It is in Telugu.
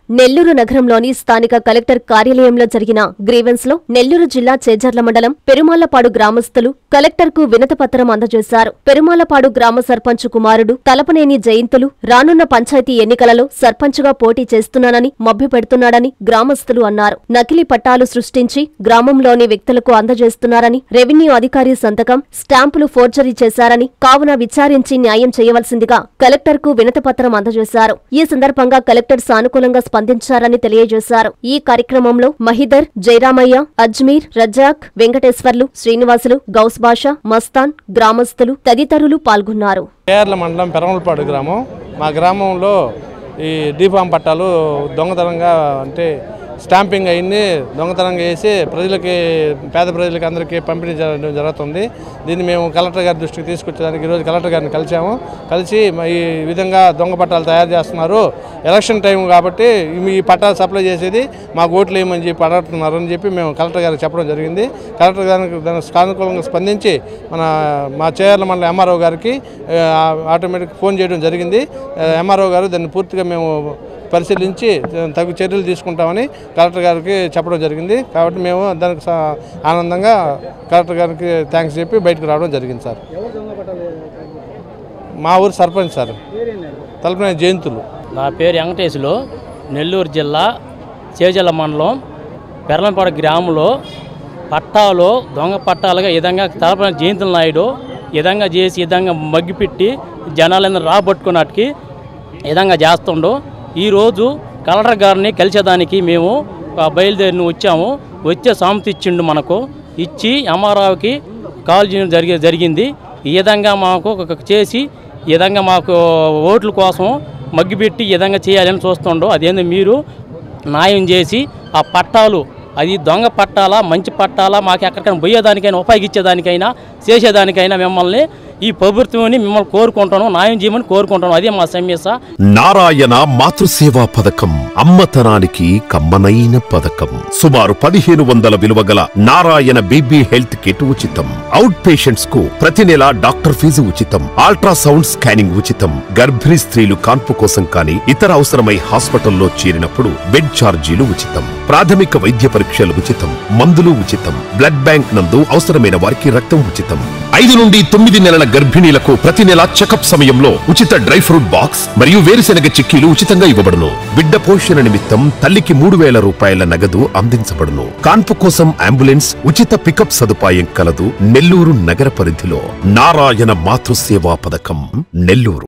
నెల్లూరు నగరంలోని స్థానిక కలెక్టర్ కార్యాలయంలో జరిగిన గ్రీవెన్స్ లో నెల్లూరు జిల్లా చేజర్ల మండలం పెరుమాళ్లపాడు గ్రామస్తులు కలెక్టర్కు వినతిపత్రం అందజేశారు. పెరుమాళ్లపాడు గ్రామ సర్పంచ్ కుమారుడు తలపనేని జయంతులు రానున్న పంచాయతీ ఎన్నికలలో సర్పంచ్గా పోటీ చేస్తున్నానని మభ్యపెడుతున్నాడని గ్రామస్తులు అన్నారు. నకిలీ పట్టాలు సృష్టించి గ్రామంలోని వ్యక్తులకు అందజేస్తున్నారని, రెవెన్యూ అధికారి సంతకం, స్టాంపులు ఫోర్జరీ చేశారని, కావున విచారించి న్యాయం చేయవలసిందిగా కలెక్టర్కు వినతిపత్రం అందజేశారు. ఈ సందర్భంగా కలెక్టర్ సానుకూలంగా స్పందించారని తెలియజేశారు. ఈ కార్యక్రమంలో మహిదర్, జయరామయ్య, అజ్మీర్, రజాక్, వెంకటేశ్వర్లు, శ్రీనివాసులు, గౌస్ బాషా, మస్తాన్, గ్రామస్తులు తదితరులు పాల్గొన్నారు. చేజర్ల మండలం పెరుమాళ్లపాడు గ్రామం. మా గ్రామంలో ఈ డీఫామ్ పట్టాలు దొంగతనంగా అంటే స్టాంపింగ్ అయింది, దొంగతనంగా వేసి పేద ప్రజలకి అందరికీ పంపిణీ చేయడం జరుగుతుంది. దీన్ని మేము కలెక్టర్ గారి దృష్టికి తీసుకొచ్చేదానికి ఈరోజు కలెక్టర్ గారిని కలిసి ఈ విధంగా దొంగ పట్టాలు తయారు చేస్తున్నారు, ఎలక్షన్ టైం కాబట్టి ఈ పట్టాలు సప్లై చేసేది మాకు ఓట్లు వేయమని చెప్పి అడుగుతున్నారు అని చెప్పి మేము కలెక్టర్ గారికి చెప్పడం జరిగింది. కలెక్టర్ గారికి దాన్ని సానుకూలంగా స్పందించి మా చేజర్ల మండలం ఎంఆర్ఓ గారికి ఆటోమేటిక్ ఫోన్ చేయడం జరిగింది. ఎంఆర్ఓ గారు దాన్ని పూర్తిగా మేము పరిశీలించి తగు చర్యలు తీసుకుంటామని కలెక్టర్ గారికి చెప్పడం జరిగింది. కాబట్టి మేము దానికి ఆనందంగా కలెక్టర్ గారికి థ్యాంక్స్ చెప్పి బయటకు రావడం జరిగింది. సార్ మా ఊరు సర్పంచ్ సార్, తలపనేని జయంతులు. నా పేరు వెంకటేశ్వరు, నెల్లూరు జిల్లా చేజర్ల మండలం పెరుమాళ్లపాడు గ్రామంలో పట్టాలు దొంగ పట్టాలుగా విధంగా తలపనేని జయంతుల నాయుడు విధంగా చేసి విధంగా మగ్గిపెట్టి జనాలందరూ రాబట్టుకున్నట్టుకి విధంగా చేస్తుండు. ఈరోజు కలెక్టర్ గారిని కలిసేదానికి మేము బయలుదేరి వచ్చాము. వచ్చే సామెత ఇచ్చిండు, మనకు ఇచ్చి ఎంఆర్ఓకి కాల్ చేయడం జరిగింది. ఈ విధంగా మాకు చేసి ఈ విధంగా మాకు ఓట్ల కోసం మగ్గిపెట్టి ఈ విధంగా చేయాలని చూస్తుండో, అదేందో మీరు న్యాయం చేసి ఆ పట్టాలు అది దొంగ పట్టాలా మంచి పట్టాలా మాకు ఎక్కడికైనా పోయేదానికైనా ఉపయోగించేదానికైనా చేసేదానికైనా మిమ్మల్ని ఈ ప్రభుత్వాన్ని మిమ్మల్ని కోరుకుంటాను, న్యాయం చేయమని కోరుకుంటాను. అదే మా సమస్య. నారాయణ మాతృసేవా పథకం అమ్మతనానికి కమ్మనైన పథకం. సుమారు 1500 విలువ గల నారాయణ బేబీ హెల్త్ కిట్ ఉచితం. అవుట్ పేషెంట్స్ కు ప్రతి నెల డాక్టర్ ఫీజు ఉచితం. అల్ట్రాసౌండ్ స్కానింగ్ ఉచితం. గర్భిణీ స్త్రీలు కాన్పు కోసం కానీ ఇతర అవసరమై హాస్పిటల్లో చేరినప్పుడు బెడ్ ఛార్జీలు ఉచితం. ప్రాథమిక వైద్య పరీక్షలు ఉచితం. మందులు ఉచితం. బ్లడ్ బ్యాంక్ నందు అవసరమైన వారికి రక్తం ఉచితం. 5 నుండి 9 నెలల గర్భిణీలకు ప్రతి నెల చెకప్ సమయంలో ఉచిత డ్రై ఫ్రూట్ బాక్స్ మరియు వేరుశెనగ చిక్కీలు ఉచితంగా ఇవ్వబడును. బిడ్డ పోషణ నిమిత్తం తల్లికి 3000 రూపాయల నగదు అందించబడును. కాన్పు కోసం అంబులెన్స్ ఉచిత పికప్ సదుపాయం కలదు. నెల్లూరు నగర పరిధిలో నారాయణ మాతృసేవా పథకం, నెల్లూరు.